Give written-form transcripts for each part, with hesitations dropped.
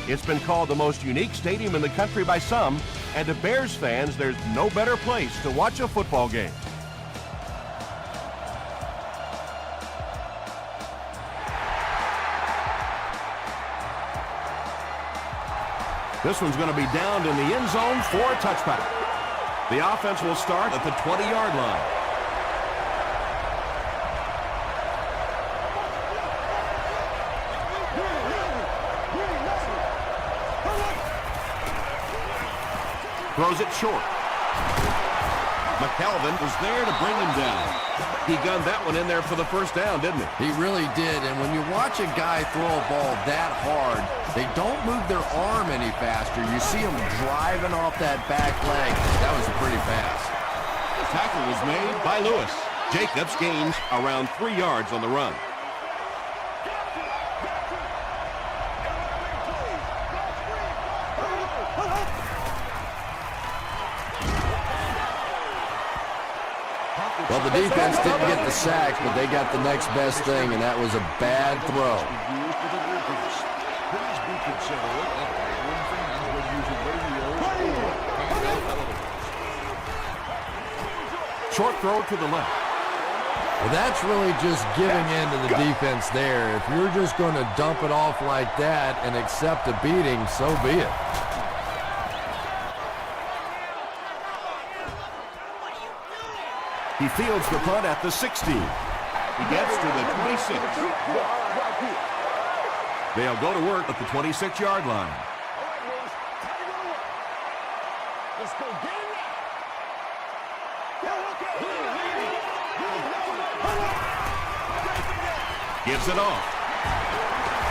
It's been called the most unique stadium in the country by some, and to Bears fans, there's no better place to watch a football game. This one's going to be downed in the end zone for a touchback. The offense will start at the 20-yard line. Throws it short. McKelvin was there to bring him down. He gunned that one in there for the first down, didn't he? He really did, and when you watch a guy throw a ball that hard, they don't move their arm any faster. You see him driving off that back leg. That was a pretty pass. The tackle was made by Lewis. Jacobs gains around 3 yards on the run. Well, the defense didn't get the sack, but they got the next best thing, and that was a bad throw. Short throw to the left. Well, that's really just giving in to the defense there. If you're just going to dump it off like that and accept a beating, so be it. He fields the punt at the 16. He gets to the 26. They'll go to work at the 26-yard line. Gives it off.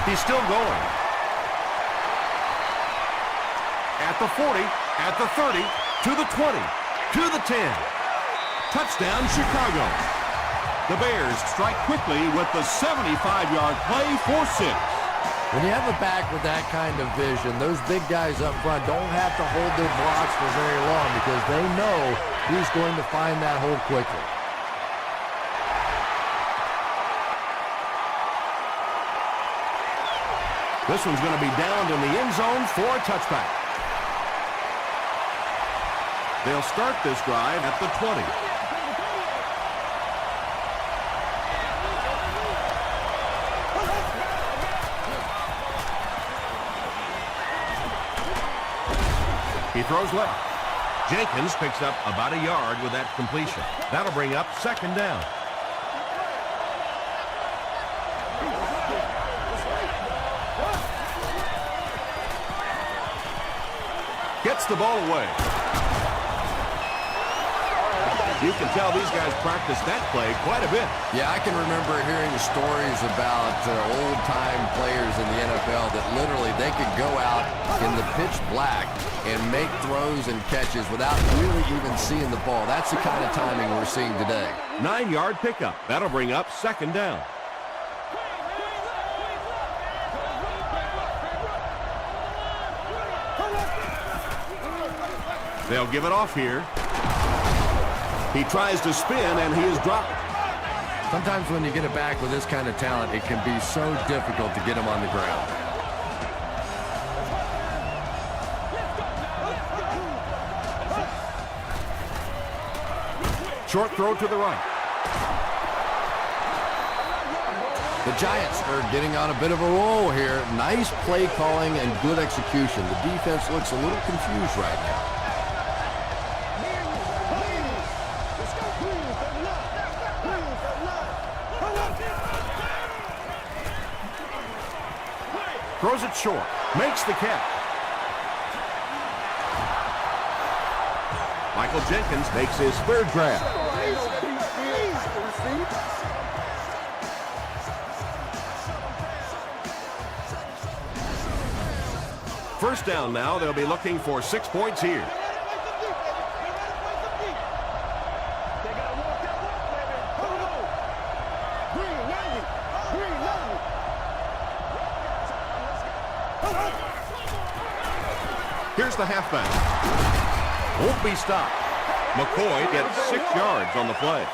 He's still going. At the 40, at the 30, to the 20, to the 10. Touchdown, Chicago. The Bears strike quickly with the 75-yard play for 6. When you have a back with that kind of vision, those big guys up front don't have to hold their blocks for very long because they know he's going to find that hole quickly. This one's going to be downed in the end zone for a touchback. They'll start this drive at the 20. He throws left. Jenkins picks up about a yard with that completion. That'll bring up second down. Gets the ball away. You can tell these guys practice that play quite a bit. Yeah, I can remember hearing stories about old-time players in the NFL that literally they could go out in the pitch black and make throws and catches without really even seeing the ball. That's the kind of timing we're seeing today. 9-yard pickup. That'll bring up second down. They'll give it off here. He tries to spin, and he is dropped. Sometimes when you get it back with this kind of talent, it can be so difficult to get him on the ground. Short throw to the right. The Giants are getting on a bit of a roll here. Nice play calling and good execution. The defense looks a little confused right now. Throws it short. Makes the catch. Michael Jenkins makes his third grab. First down now. They'll be looking for 6 points here. Here's the halfback. Won't be stopped. McCoy gets 6 yards on the play.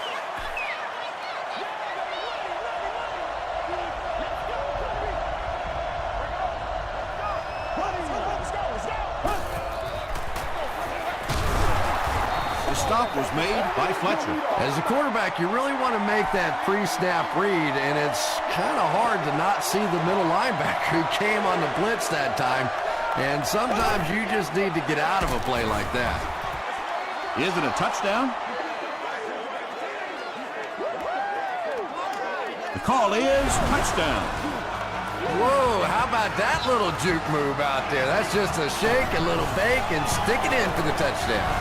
stop was made by Fletcher. As a quarterback, you really want to make that pre-snap read, and it's kind of hard to not see the middle linebacker who came on the blitz that time. And sometimes you just need to get out of a play like that. Is it a touchdown? The call is touchdown. Whoa, how about that little juke move out there? That's just a shake, a little bake, and stick it in for the touchdown.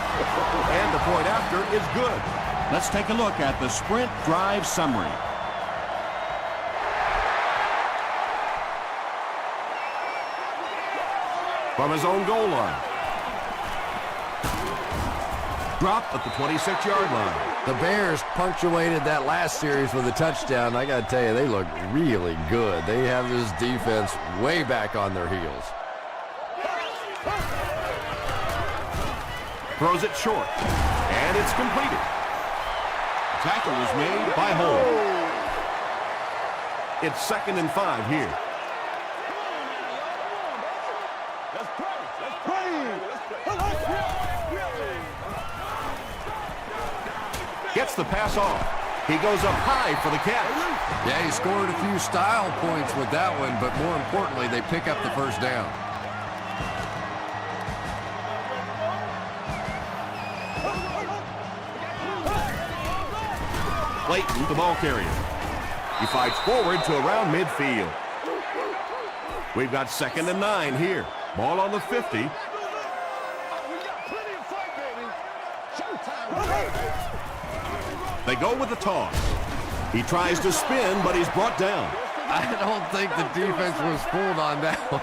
And the point after is good. Let's take a look at the sprint drive summary. From his own goal line. Drop at the 26-yard line. The Bears punctuated that last series with a touchdown. I got to tell you, they look really good. They have this defense way back on their heels. Throws it short. And it's completed. Tackle was made by Hole. It's 2nd and 5 here. Gets the pass off. He goes up high for the catch. Yeah, he scored a few style points with that one, but more importantly, they pick up the first down. Clayton, the ball carrier. He fights forward to around midfield. We've got 2nd and 9 here. Ball on the 50. They go with the toss. He tries to spin, but he's brought down. I don't think the defense was fooled on that one.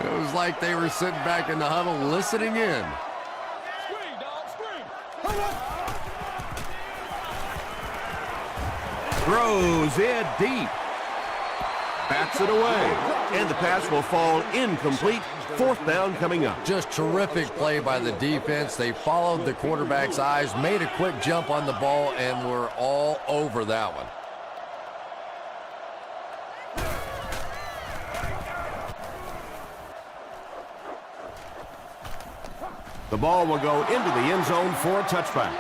It was like they were sitting back in the huddle listening in. Throws it deep. Bats it away. And the pass will fall incomplete. 4th down coming up. Just terrific play by the defense. They followed the quarterback's eyes, made a quick jump on the ball, and were all over that one. The ball will go into the end zone for a touchback.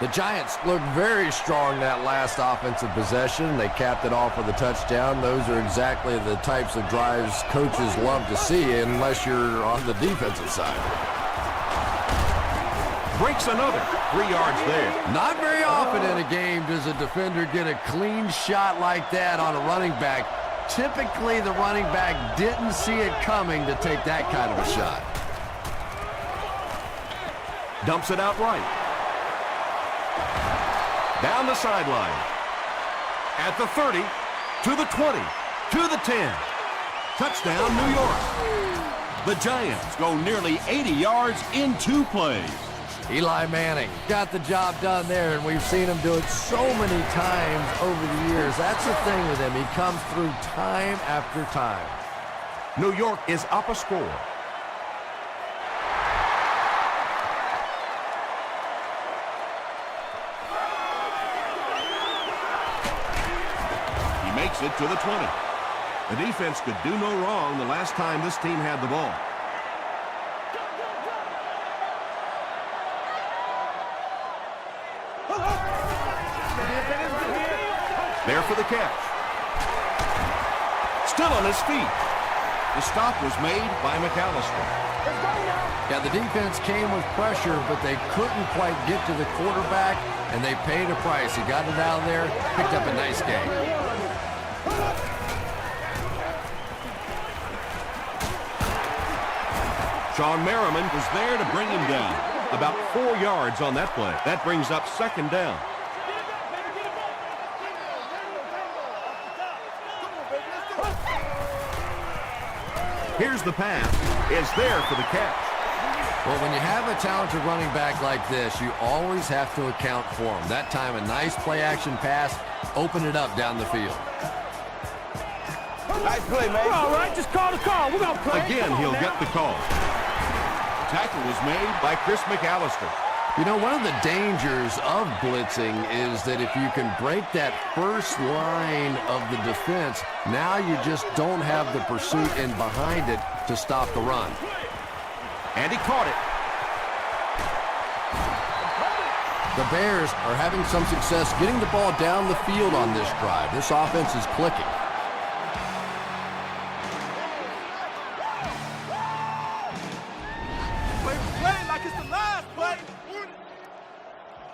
The Giants looked very strong that last offensive possession. They capped it off with a touchdown. Those are exactly the types of drives coaches love to see unless you're on the defensive side. Breaks another. 3 yards there. Not very often in a game does a defender get a clean shot like that on a running back. Typically, the running back didn't see it coming to take that kind of a shot. Dumps it out right. Down the sideline. At the 30, to the 20, to the 10. Touchdown, New York. The Giants go nearly 80 yards in 2 plays. Eli Manning got the job done there, and we've seen him do it so many times over the years. That's the thing with him. He comes through time after time. New York is up a score. Makes it to the 20. The defense could do no wrong the last time this team had the ball. There for the catch. Still on his feet. The stop was made by McAllister. Yeah, the defense came with pressure, but they couldn't quite get to the quarterback, and they paid a price. He got it out of there, picked up a nice game. Sean Merriman was there to bring him down. About 4 yards on that play. That brings up 2nd down. Here's the pass. It's there for the catch. Well, when you have a talented running back like this, you always have to account for him. That time, a nice play-action pass opened it up down the field. Nice play, man. We're all right. Just call the call. We're going to play. Again, he'll get the call. Tackle was made by Chris McAllister. You know, one of the dangers of blitzing is that if you can break that first line of the defense, now you just don't have the pursuit in behind it to stop the run. And he caught it. The Bears are having some success getting the ball down the field on this drive. This offense is clicking. Play like it's the last play.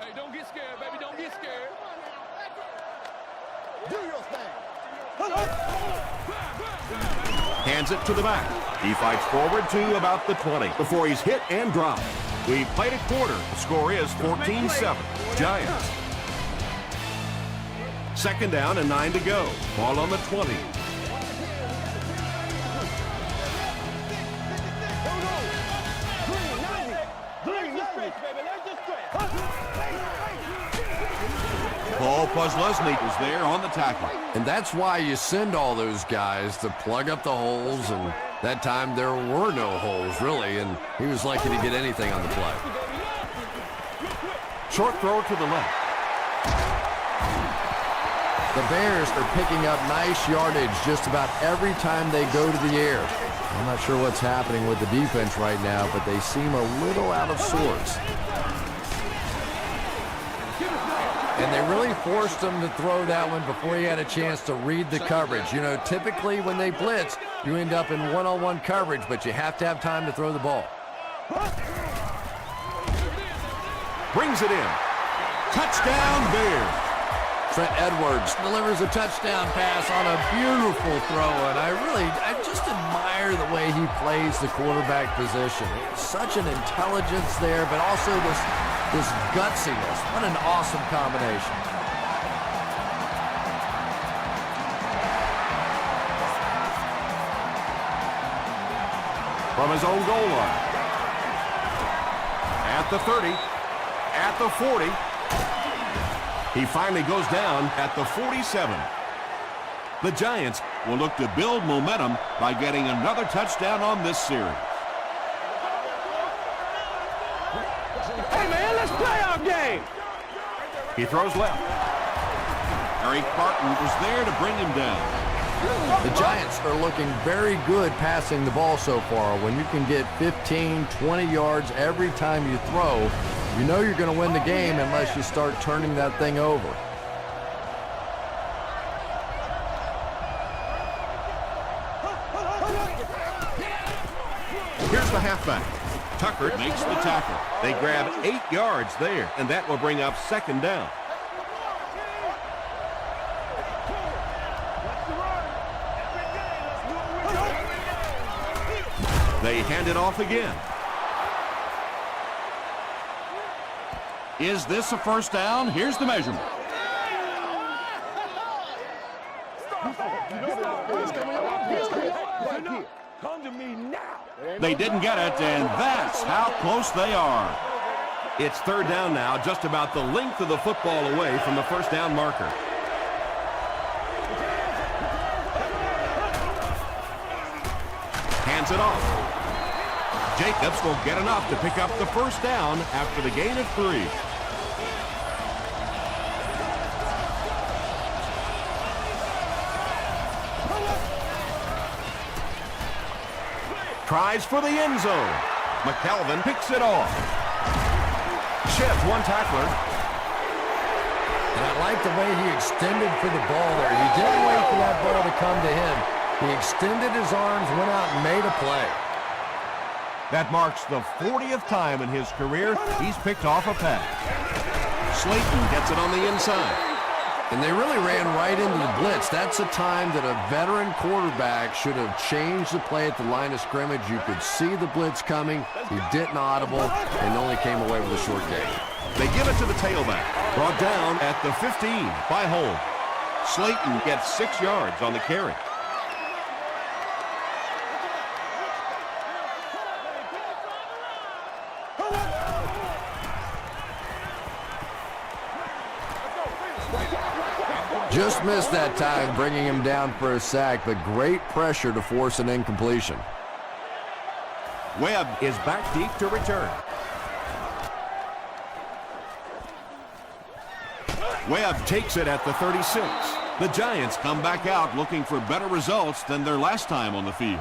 Hey, don't get scared, baby. Don't get scared. Do your thing. Hands it to the back. He fights forward to about the 20 before he's hit and dropped. We've played a quarter. The score is 14-7. Giants. Second down and 9 to go. Ball on the 20. Paul Posluszny is there on the tackle. And that's why you send all those guys to plug up the holes, and that time there were no holes, really, and he was lucky to get anything on the play. Short throw to the left. The Bears are picking up nice yardage just about every time they go to the air. I'm not sure what's happening with the defense right now, but they seem a little out of sorts. And they really forced him to throw that one before he had a chance to read the coverage. You know, typically when they blitz, you end up in one-on-one coverage, but you have to have time to throw the ball. Brings it in. Touchdown, Bears. Trent Edwards delivers a touchdown pass on a beautiful throw, and I just admire the way he plays the quarterback position. Such an intelligence there, but also this gutsiness. What an awesome combination. From his own goal line. At the 30. At the 40. He finally goes down at the 47. The Giants will look to build momentum by getting another touchdown on this series. Hey, man, let's play our game. He throws left. Eric Barton was there to bring him down. The Giants are looking very good passing the ball so far. When you can get 15, 20 yards every time you throw, you know you're going to win the game unless you start turning that thing over. Here's the halfback. Tucker makes the tackle. They grab 8 yards there, and that will bring up second down. They hand it off again. Is this a first down? Here's the measurement. Come to me now. They didn't get it, and that's how close they are. It's third down now, just about the length of the football away from the first down marker. Hands it off. Jacobs will get enough to pick up the first down after the gain of 3. Tries for the end zone. McKelvin picks it off. Sheds one tackler. And I like the way he extended for the ball there. He didn't wait for that ball to come to him. He extended his arms, went out and made a play. That marks the 40th time in his career he's picked off a pass. Slayton gets it on the inside. And they really ran right into the blitz. That's a time that a veteran quarterback should have changed the play at the line of scrimmage. You could see the blitz coming. He didn't audible and only came away with a short gain. They give it to the tailback. Brought down at the 15 by Holmes. Slayton gets 6 yards on the carry. Just missed that time, bringing him down for a sack, but great pressure to force an incompletion. Webb is back deep to return. Webb takes it at the 36. The Giants come back out looking for better results than their last time on the field.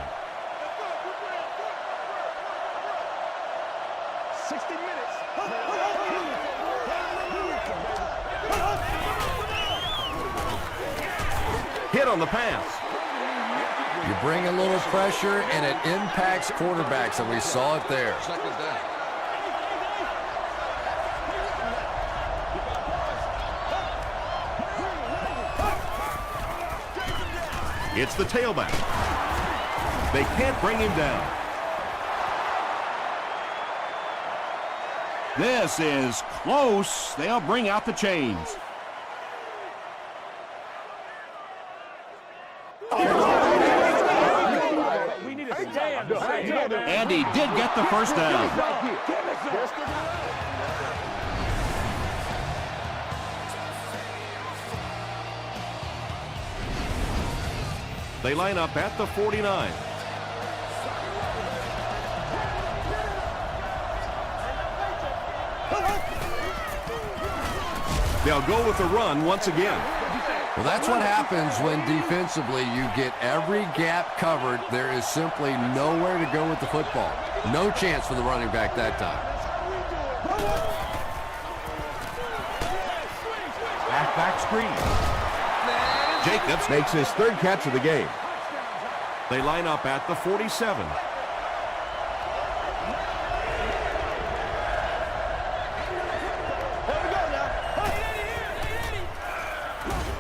60 minutes. on the pass. You bring a little pressure, and it impacts quarterbacks, and we saw it there. Second down. It's the tailback. They can't bring him down. This is close. They'll bring out the chains. And he did get the first down. They line up at the 49. They'll go with the run once again. Well, that's what happens when defensively you get every gap covered. There is simply nowhere to go with the football. No chance for the running back that time. Halfback screen. Jacobs makes his third catch of the game. They line up at the 47.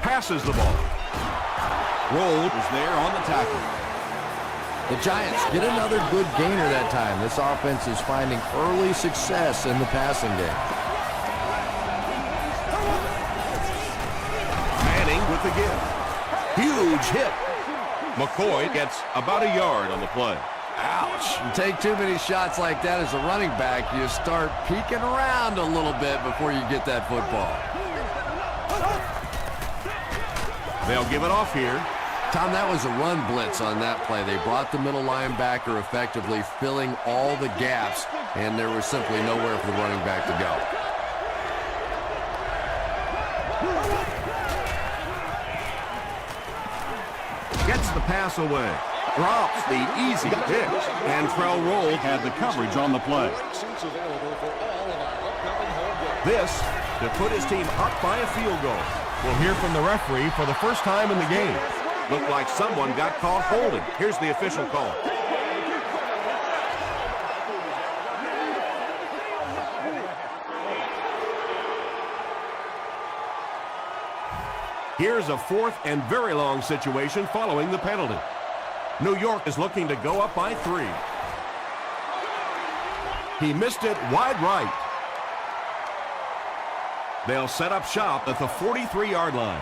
Passes the ball. Rolled is there on the tackle. The Giants get another good gainer that time. This offense is finding early success in the passing game. Manning with the give. Huge hit. McCoy gets about a yard on the play. Ouch. You take too many shots like that as a running back, you start peeking around a little bit before you get that football. They'll give it off here. Tom, that was a run blitz on that play. They brought the middle linebacker effectively filling all the gaps, and there was simply nowhere for the running back to go. Gets the pass away. Drops the easy pick. And Trell Roll had the coverage on the play. This to put his team up by a field goal. We'll hear from the referee for the first time in the game. Looked like someone got caught holding. Here's the official call. Here's a fourth and very long situation following the penalty. New York is looking to go up by 3. He missed it wide right. They'll set up shop at the 43-yard line.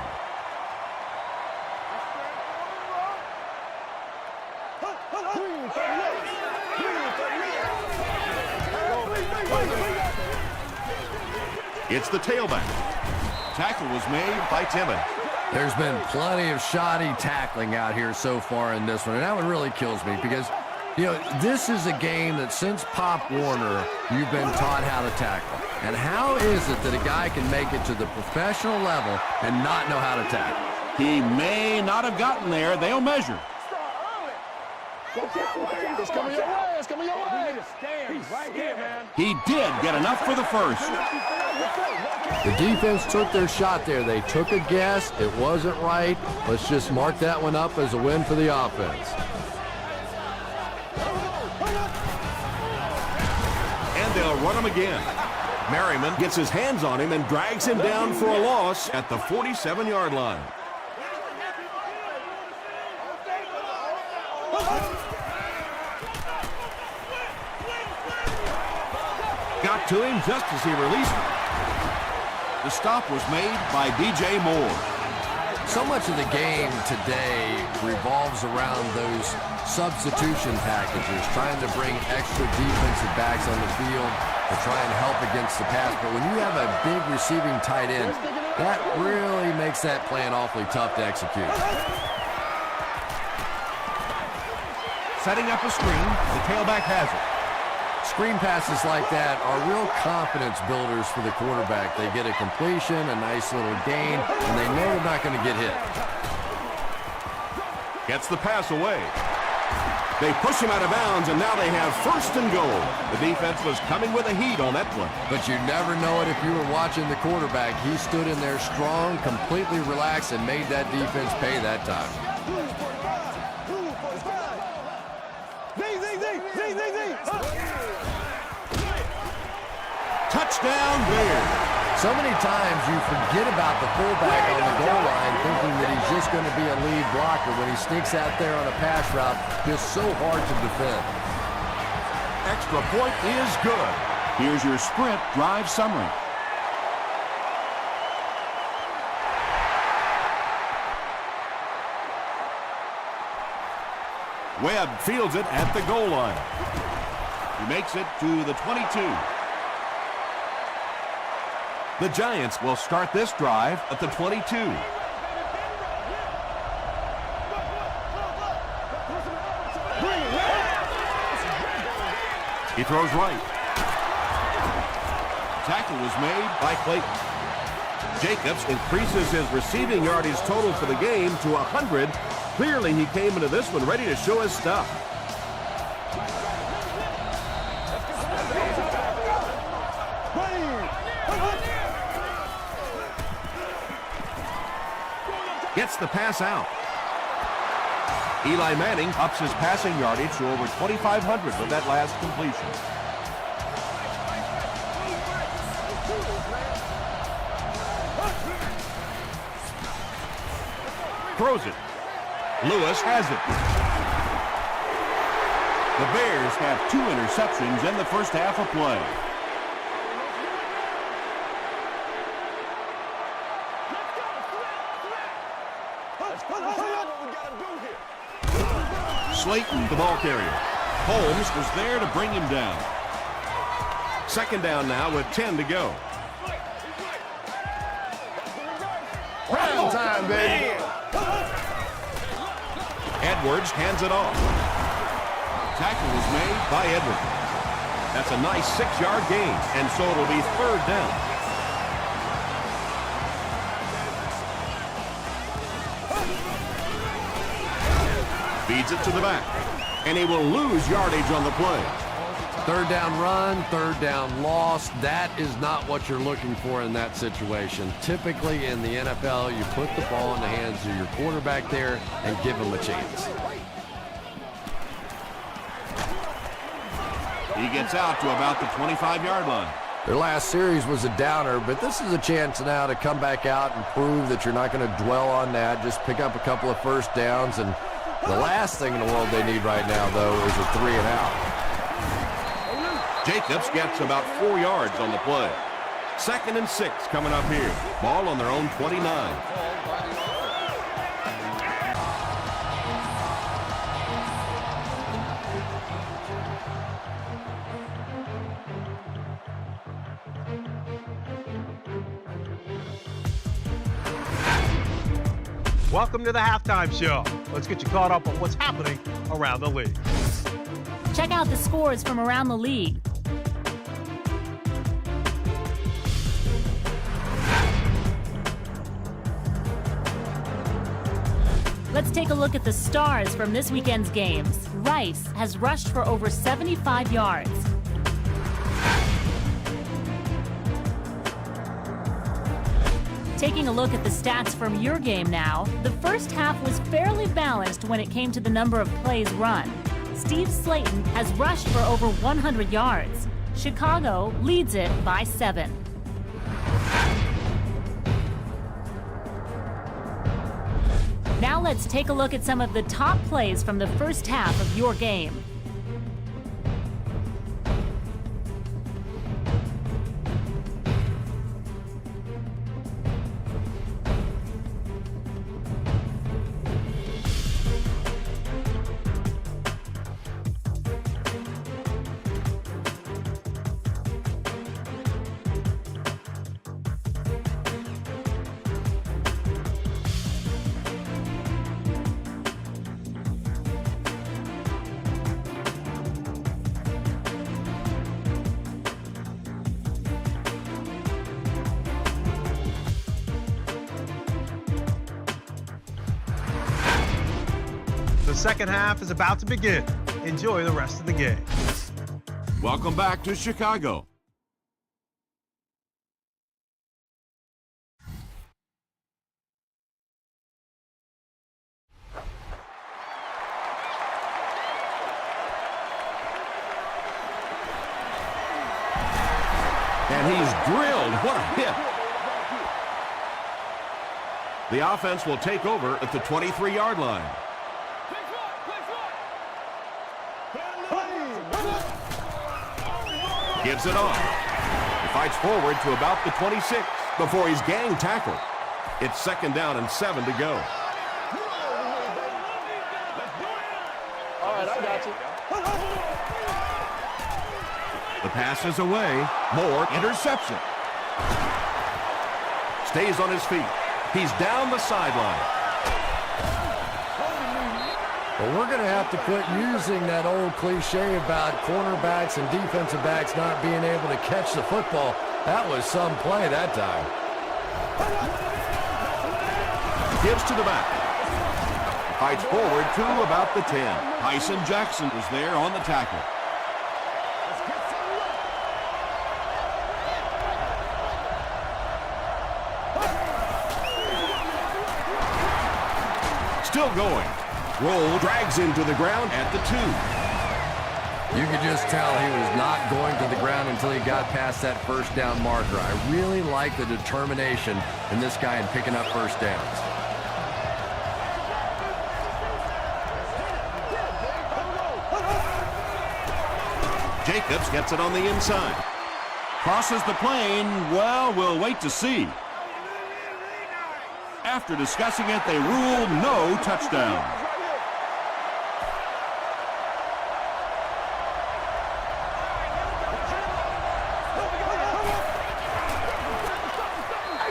It's the tailback. Tackle was made by Timmons. There's been plenty of shoddy tackling out here so far in this one, and that one really kills me because, you know, this is a game that since Pop Warner, you've been taught how to tackle. And how is it that a guy can make it to the professional level and not know how to tackle? He may not have gotten there. They'll measure. It's coming your way. It's coming your way. He's right here, man. He did get enough for the first. The defense took their shot there. They took a guess. It wasn't right. Let's just mark that one up as a win for the offense. And they'll run him again. Merriman gets his hands on him and drags him down for a loss at the 47-yard line. Got to him just as he released it. The stop was made by DJ Moore. So much of the game today revolves around those substitution packages, trying to bring extra defensive backs on the field to try and help against the pass. But when you have a big receiving tight end, that really makes that plan awfully tough to execute. Setting up a screen, the tailback has it. Screen passes like that are real confidence builders for the quarterback. They get a completion, a nice little gain, and they know they're not going to get hit. Gets the pass away. They push him out of bounds, and now they have first and goal. The defense was coming with a heat on that play. But you never know it if you were watching the quarterback. He stood in there strong, completely relaxed, and made that defense pay that time. Touchdown, Bears. So many times you forget about the fullback on the goal line thinking that he's just going to be a lead blocker when he sneaks out there on a pass route. Just so hard to defend. Extra point is good. Here's your sprint drive summary. Webb fields it at the goal line. He makes it to the 22. The Giants will start this drive at the 22. He throws right. Tackle was made by Clayton. Jacobs increases his receiving yardage total for the game to 100. Clearly, he came into this one ready to show his stuff. Gets the pass out. Eli Manning ups his passing yardage to over 2,500 with that last completion. Throws it. Lewis has it. The Bears have 2 interceptions in the first half of play. Slayton, the ball carrier. Holmes was there to bring him down. Second down now with 10 to go. Round time, baby. Edwards hands it off. Tackle was made by Edwards. That's a nice 6-yard gain, and so it'll be third down. Feeds it to the back, and he will lose yardage on the play. Third down run, third down loss. That is not what you're looking for in that situation. Typically in the NFL, you put the ball in the hands of your quarterback there and give him a chance. He gets out to about the 25-yard line. Their last series was a downer, but this is a chance now to come back out and prove that you're not going to dwell on that. Just pick up a couple of first downs, and the last thing in the world they need right now, though, is a 3-and-out. Jacobs gets about 4 yards on the play. 2nd and 6 coming up here. Ball on their own 29. Welcome to the Halftime Show. Let's get you caught up on what's happening around the league. Check out the scores from around the league. Let's take a look at the stars from this weekend's games. Rice has rushed for over 75 yards. Taking a look at the stats from your game now, the first half was fairly balanced when it came to the number of plays run. Steve Slayton has rushed for over 100 yards. Chicago leads it by 7. Now let's take a look at some of the top plays from the first half of your game. The second half is about to begin. Enjoy the rest of the game. Welcome back to Chicago. And he's drilled. What a hit. The offense will take over at the 23-yard line. Gives it off. He fights forward to about the 26 before he's gang tackled. It's 2nd down and 7 to go. All right, I got you. The pass is away. Moore interception. Stays on his feet. He's down the sideline. Well, we're going to have to quit using that old cliche about cornerbacks and defensive backs not being able to catch the football. That was some play that time. Gives to the back. Fights forward to about the 10. Tyson Jackson was there on the tackle. Still going. Roll drags him to the ground at the 2. You could just tell he was not going to the ground until he got past that first down marker. I really like the determination in this guy in picking up first downs. Jacobs gets it on the inside. Crosses the plane. Well, we'll wait to see. After discussing it, they rule no touchdown.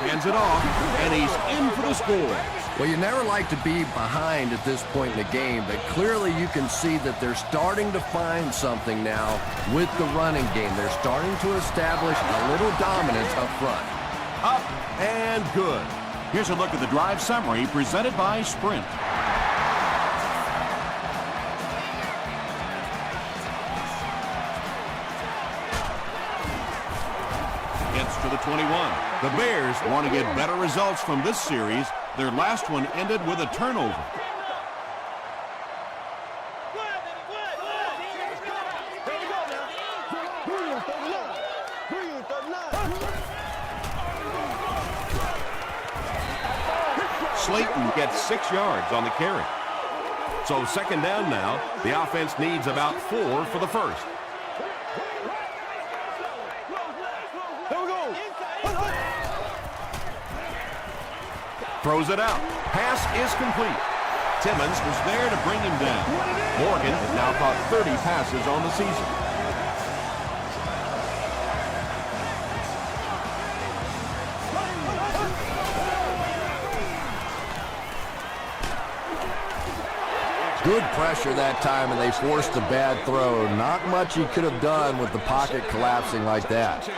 Hands it off, and he's in for the score. Well, you never like to be behind at this point in the game, but clearly you can see that they're starting to find something now with the running game. They're starting to establish a little dominance up front. Up and good. Here's a look at the drive summary presented by Sprint. Gets to the 21. The Bears want to get better results from this series. Their last one ended with a turnover. Slayton gets 6 yards on the carry. So 2nd down now. The offense needs about 4 for the first. Throws it out. Pass is complete. Timmons was there to bring him down. Morgan has now caught 30 passes on the season. Good pressure that time, and they forced a bad throw. Not much he could have done with the pocket collapsing like that.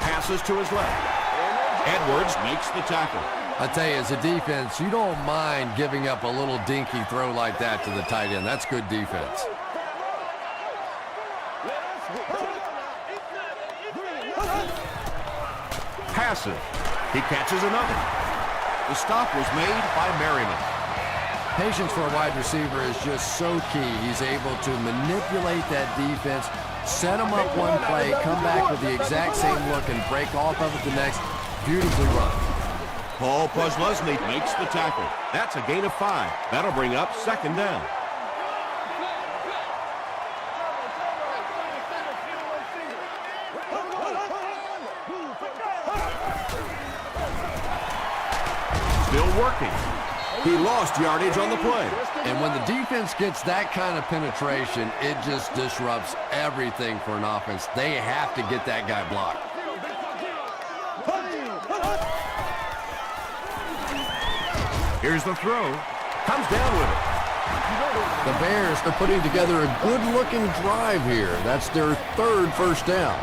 Passes to his left. Edwards makes the tackle. I tell you, as a defense, you don't mind giving up a little dinky throw like that to the tight end. That's good defense. Passes. He catches another. The stop was made by Merriman. Patience for a wide receiver is just so key. He's able to manipulate that defense, set them up one play, come back with the exact same look, and break off of it the next. Beautifully run. Paul Posluszny makes the tackle. That's a gain of 5. That'll bring up 2nd down. Still working. He lost yardage on the play. And when the defense gets that kind of penetration, it just disrupts everything for an offense. They have to get that guy blocked. Here's the throw. Comes down with it. The Bears are putting together a good-looking drive here. That's their 3rd first down.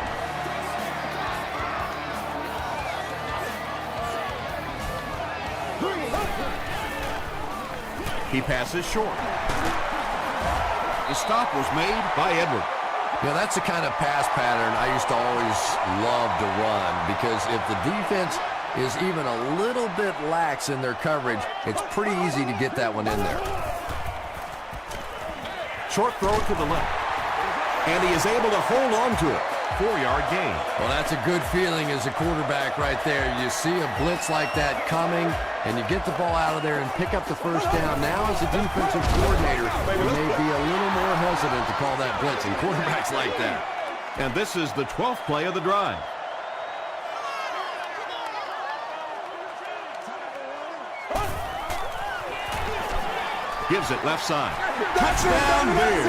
He passes short. The stop was made by Edwards. Yeah, that's the kind of pass pattern I used to always love to run, because if the defense is even a little bit lax in their coverage, it's pretty easy to get that one in there. Short throw to the left. And he is able to hold on to it. 4-yard gain. Well, that's a good feeling as a quarterback right there. You see a blitz like that coming, and you get the ball out of there and pick up the first down. Now, as a defensive coordinator, you may be a little more hesitant to call that blitz, and quarterbacks like that. And this is the 12th play of the drive. Gives it left side. Touchdown, Bears.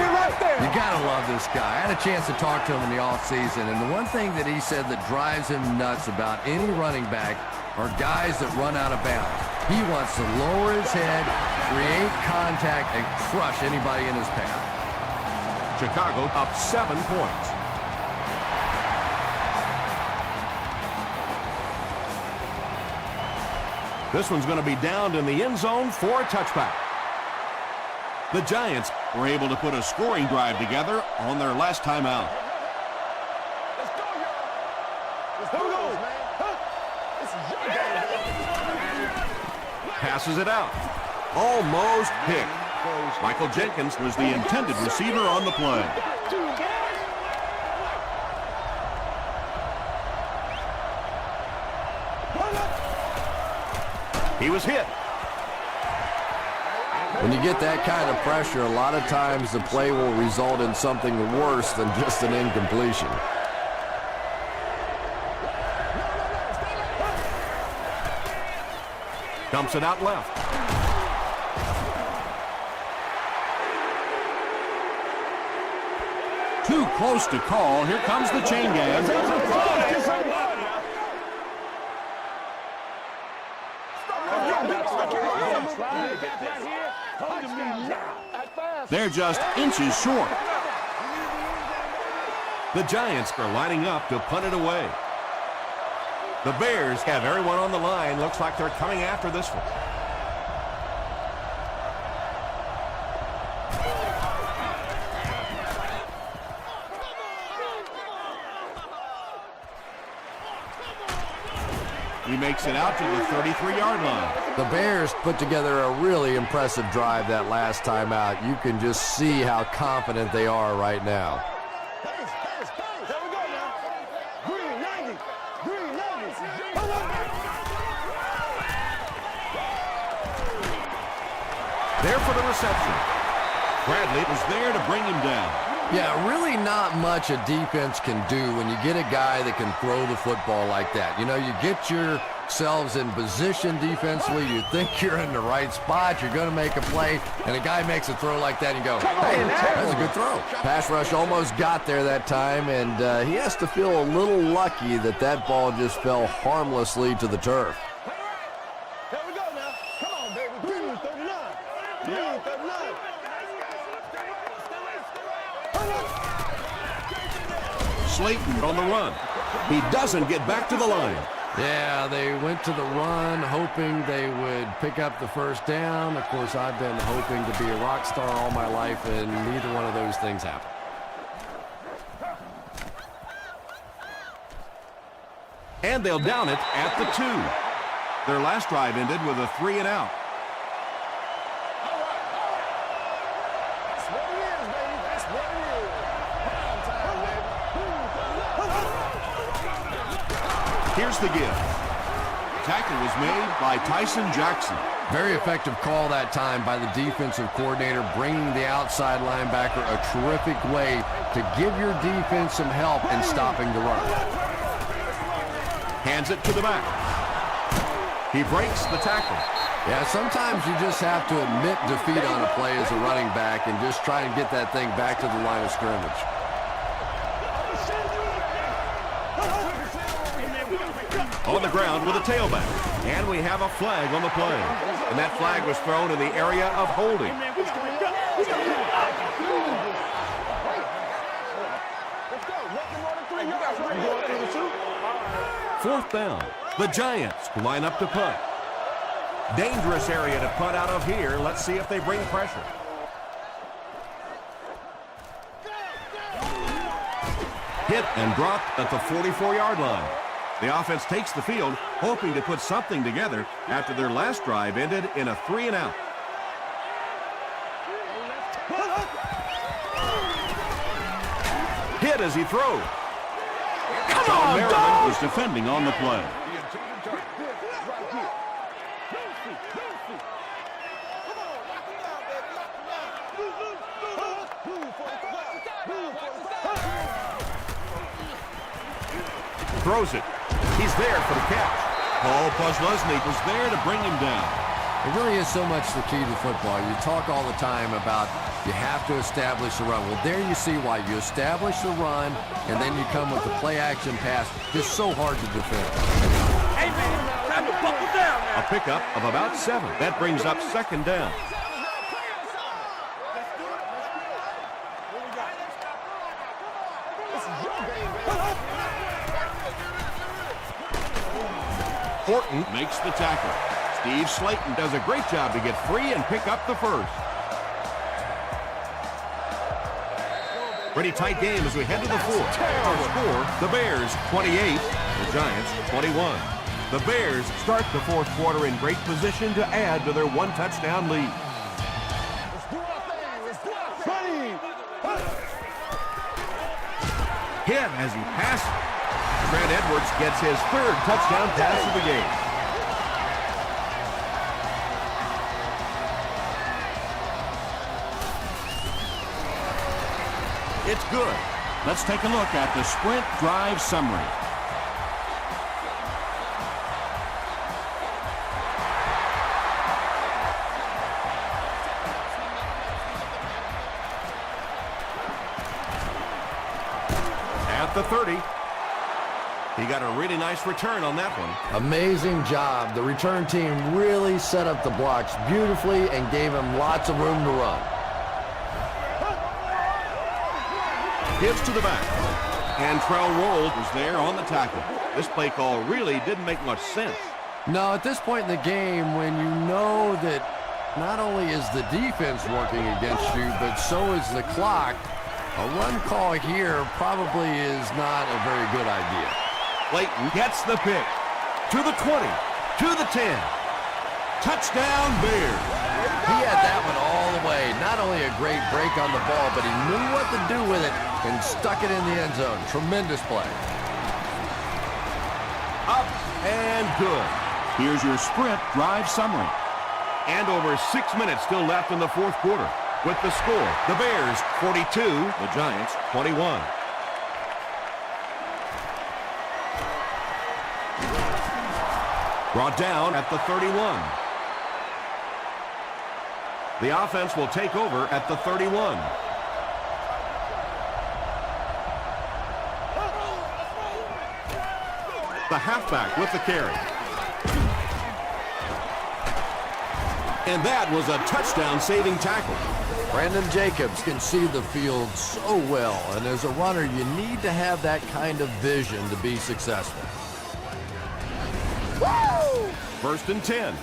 You gotta love this guy. I had a chance to talk to him in the offseason, and the one thing that he said that drives him nuts about any running back are guys that run out of bounds. He wants to lower his head, create contact, and crush anybody in his path. Chicago up 7 points. This one's going to be downed in the end zone for a touchback. The Giants were able to put a scoring drive together on their last time out. Let's go, y'all. Passes it out. Almost picked. Michael Jenkins was the intended receiver on the play. He was hit. When you get that kind of pressure, a lot of times the play will result in something worse than just an incompletion. Dumps it out left. Too close to call. Here comes the chain gang. They're just inches short. The Giants are lining up to punt it away. The Bears have everyone on the line. Looks like they're coming after this one. He makes it out to the 33-yard line. The Bears put together a really impressive drive that last time out. You can just see how confident they are right now. There for the reception. Bradley was there to bring him down. Yeah, really not much a defense can do when you get a guy that can throw the football like that. You know, you get yourselves in position defensively. You think you're in the right spot. You're going to make a play, and a guy makes a throw like that, and you go, hey, that's a good throw. Pass rush almost got there that time, and he has to feel a little lucky that that ball just fell harmlessly to the turf. Here we go now. Come on, baby. Green 39. Green 39. Slayton on the run. He doesn't get back to the line. Yeah, they went to the run hoping they would pick up the first down. Of course, I've been hoping to be a rock star all my life, and neither one of those things happened. And they'll down it at the 2. Their last drive ended with a 3-and-out. That's what it is, baby. That's what it is. Prime time, baby. Here's the give. Tackle was made by Tyson Jackson. Very effective call that time by the defensive coordinator, bringing the outside linebacker a terrific way to give your defense some help in stopping the run. Hands it to the back. He breaks the tackle. Yeah, sometimes you just have to admit defeat on a play as a running back and just try and get that thing back to the line of scrimmage. On the ground with a tailback. And we have a flag on the play. And that flag was thrown in the area of holding. Fourth down. The Giants line up to punt. Dangerous area to punt out of here. Let's see if they bring pressure. Hit and dropped at the 44-yard line. The offense takes the field, hoping to put something together after their last drive ended in a 3-and-out. Hit as he throws. Come on, Maryland dog! was defending on the play. Throws it. He's there for the catch. Paul Posluszny was there to bring him down. It really is so much the key to football. You talk all the time about you have to establish the run. Well, there you see why. You establish the run, and then you come with the play-action pass. Just so hard to defend. Hey, man, time to buckle down now. A pickup of about 7. That brings up 2nd down. Horton makes the tackle. Steve Slayton does a great job to get free and pick up the first. Pretty tight game as we head to the 4th. Our score, the Bears 28, the Giants 21. The Bears start the 4th quarter in great position to add to their 1-touchdown lead. Hit as he passes. Trent Edwards gets his 3rd touchdown pass of the game. It's good. Let's take a look at the sprint drive summary. At the 30. He got a really nice return on that one. Amazing job. The return team really set up the blocks beautifully and gave him lots of room to run. Gives to the back. And Trell Roll was there on the tackle. This play call really didn't make much sense. No, at this point in the game, when you know that not only is the defense working against you, but so is the clock, a run call here probably is not a very good idea. Clayton gets the pick. To the 20. To the 10. Touchdown, Bears. He had that one all the way. Not only a great break on the ball, but he knew what to do with it and stuck it in the end zone. Tremendous play. Up and good. Here's your sprint drive summary. And over 6 minutes still left in the 4th quarter. With the score, the Bears 42, the Giants 21. Brought down at the 31. The offense will take over at the 31. The halfback with the carry. And that was a touchdown-saving tackle. Brandon Jacobs can see the field so well, and as a runner, you need to have that kind of vision to be successful. Woo! 1st and 10.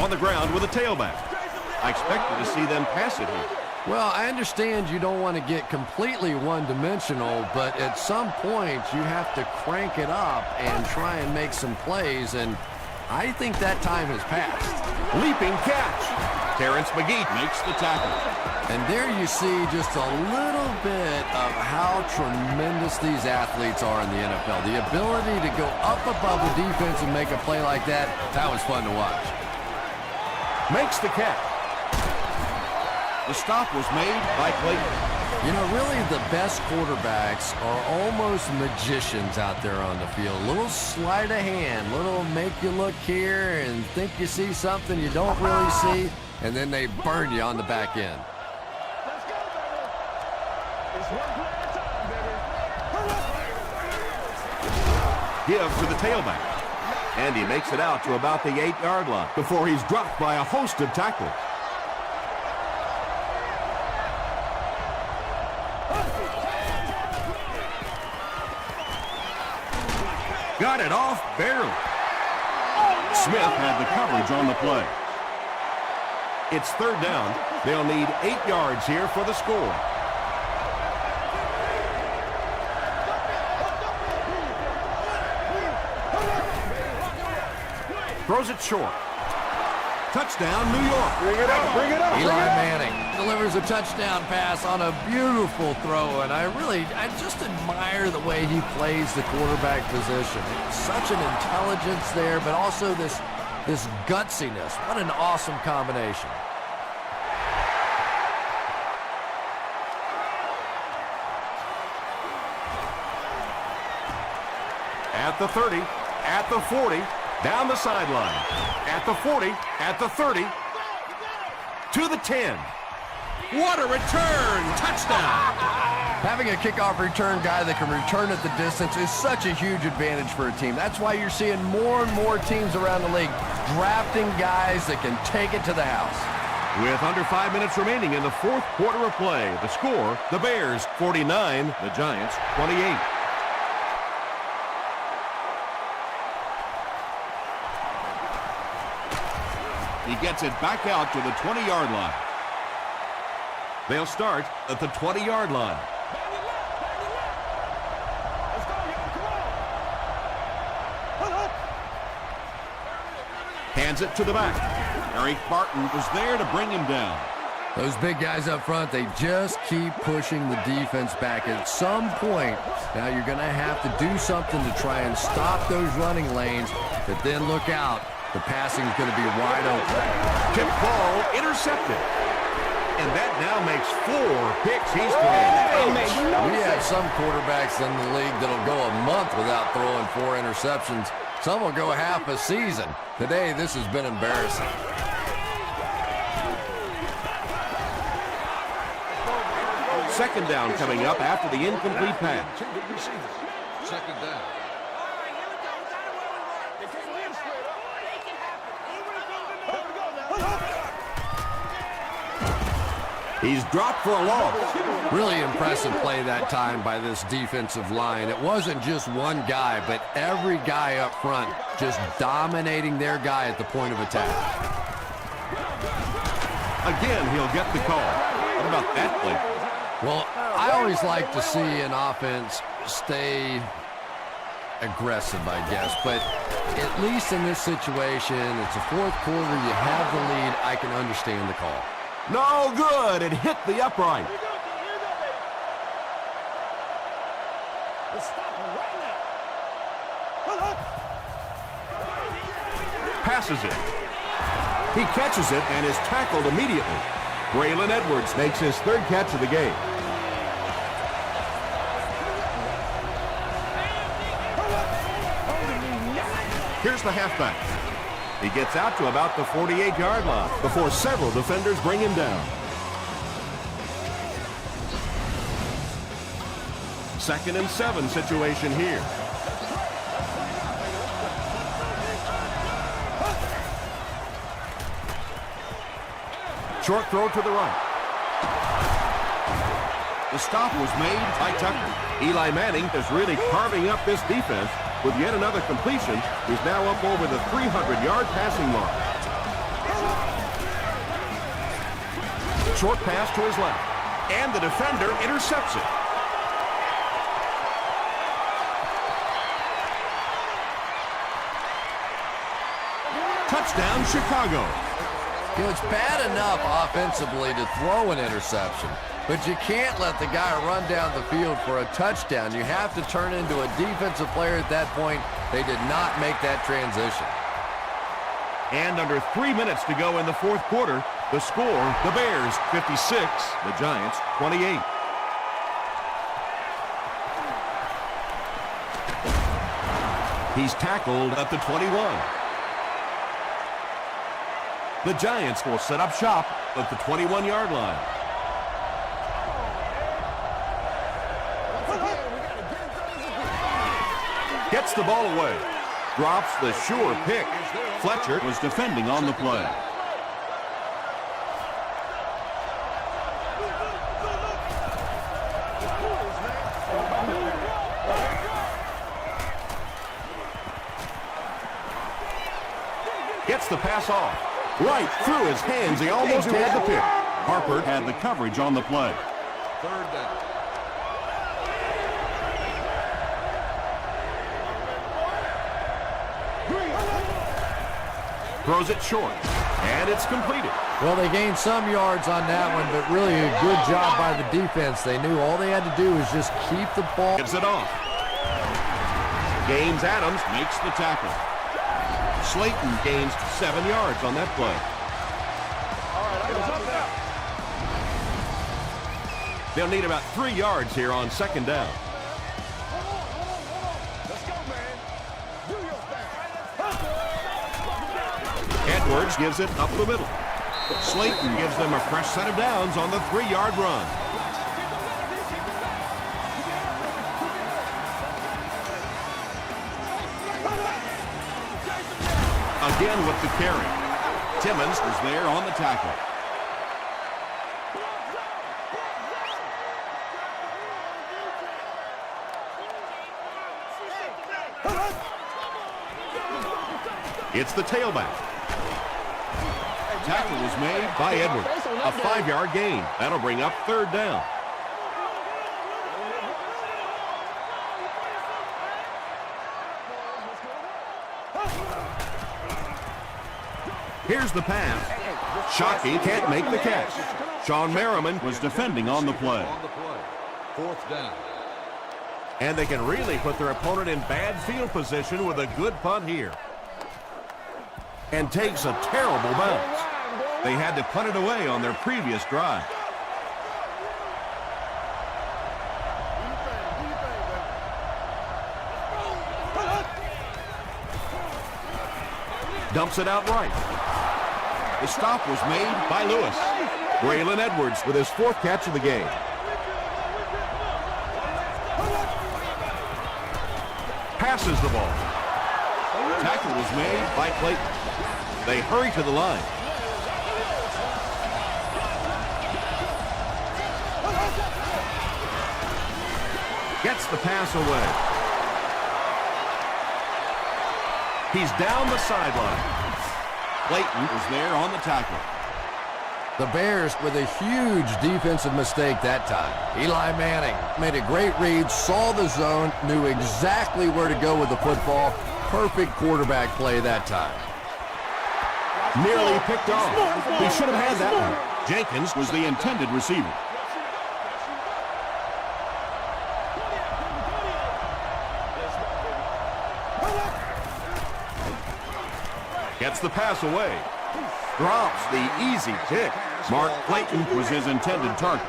On the ground with a tailback. I expected to see them pass it here. Well, I understand you don't want to get completely one-dimensional, but at some point you have to crank it up and try and make some plays, and I think that time has passed. Leaping catch. Terrence McGee makes the tackle. And there you see just a little bit of how tremendous these athletes are in the NFL. The ability to go up above the defense and make a play like that, that was fun to watch. Makes the catch. The stop was made by Clayton. You know, really the best quarterbacks are almost magicians out there on the field. Little sleight of hand, little make you look here and think you see something you don't really see, and then they burn you on the back end. Give to the tailback. And he makes it out to about the 8-yard line before he's dropped by a host of tacklers. Got it off barely. Smith had the coverage on the play. It's third down. They'll need 8 yards here for the score. Throws it short. Touchdown, New York. Bring it up, bring it up. Eli Manning delivers a touchdown pass on a beautiful throw, and I just admire the way he plays the quarterback position. Such an intelligence there, but also this gutsiness. What an awesome combination. At the 30, at the 40, down the sideline. At the 40, at the 30, to the 10. What a return! Touchdown! Having a kickoff return guy that can return at the distance is such a huge advantage for a team. That's why you're seeing more and more teams around the league drafting guys that can take it to the house. With under 5 minutes remaining in the fourth quarter of play, the score, the Bears 49, the Giants 28. He gets it back out to the 20-yard line. They'll start at the 20-yard line. Hands it to the back. Eric Barton was there to bring him down. Those big guys up front, they just keep pushing the defense back. At some point, now you're going to have to do something to try and stop those running lanes, but then look out. The passing is going to be wide open. Tip ball intercepted. And that now makes 4 picks he's thrown. We have some quarterbacks in the league that'll go a month without throwing 4 interceptions. Some will go half a season. Today, this has been embarrassing. Second down coming up after the incomplete pass. Second down. He's dropped for a loss. Really impressive play that time by this defensive line. It wasn't just one guy, but every guy up front just dominating their guy at the point of attack. Again, he'll get the call. What about that play? Well, I always like to see an offense stay aggressive, I guess. But at least in this situation, it's a fourth quarter, you have the lead, I can understand the call. No good. It hit the upright. Passes it. He catches it and is tackled immediately. Braylon Edwards makes his 3rd catch of the game. Here's the halfback. He gets out to about the 48-yard line before several defenders bring him down. 2nd and 7 situation here. Short throw to the right. The stop was made by Tucker. Eli Manning is really carving up this defense with yet another completion. He's now up over the 300-yard passing mark. Short pass to his left. And the defender intercepts it. Touchdown, Chicago. You know, it's bad enough offensively to throw an interception, but you can't let the guy run down the field for a touchdown. You have to turn into a defensive player at that point. They did not make that transition. And under 3 minutes to go in the fourth quarter, the score, the Bears 56, the Giants 28. He's tackled at the 21. The Giants will set up shop at the 21-yard line. Gets the ball away. Drops the sure pick. Fletcher was defending on the play. Gets the pass off. Right through his hands. He almost had the pick. Harper had the coverage on the play. Third down. Throws it short. And it's completed. Well, they gained some yards on that one, but really a good job by the defense. They knew all they had to do was just keep the ball. Gives it off. Gaines Adams makes the tackle. Slayton gains 7 yards on that play. They'll need about 3 yards here on second down. Let's go, man. Do your thing. Edwards gives it up the middle. Slayton gives them a fresh set of downs on the 3-yard run. Again with the carry. Timmons is there on the tackle. It's the tailback. Tackle was made by Edwards. A 5-yard gain. That'll bring up third down. Here's the pass. Shockey can't make the catch. Sean Merriman was defending on the play. Fourth down. And they can really put their opponent in bad field position with a good punt here. And takes a terrible bounce. They had to punt it away on their previous drive. Dumps it out right. The stop was made by Lewis. Braylon Edwards with his 4th catch of the game. Passes the ball. Tackle was made by Clayton. They hurry to the line. Gets the pass away. He's down the sideline. Clayton is there on the tackle. The Bears with a huge defensive mistake that time. Eli Manning made a great read, saw the zone, knew exactly where to go with the football. Perfect quarterback play that time. Nearly picked off. He should have had that one. Jenkins was the intended receiver. Gets the pass away. Drops the easy pick. Mark Clayton was his intended target.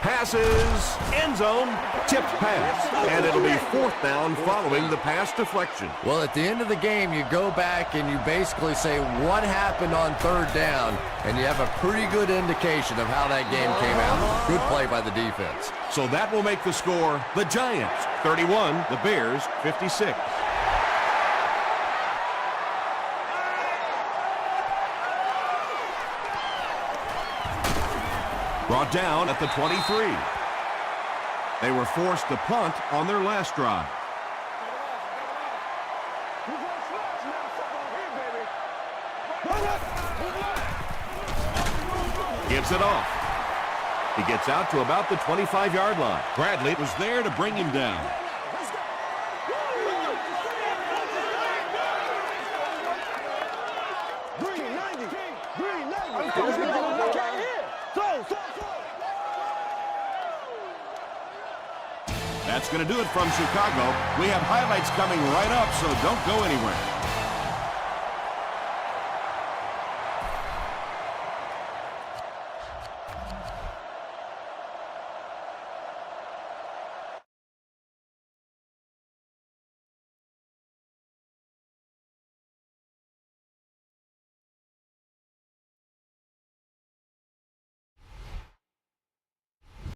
Passes, end zone, tipped pass, and it'll be 4th down following the pass deflection. Well, at the end of the game, you go back and you basically say what happened on 3rd down, and you have a pretty good indication of how that game came out. Good play by the defense. So that will make the score the Giants 31, the Bears 56. Brought down at the 23. They were forced to punt on their last drive. Gives it off. He gets out to about the 25-yard line. Bradley was there to bring him down. That's going to do it from Chicago. We have highlights coming right up, so don't go anywhere.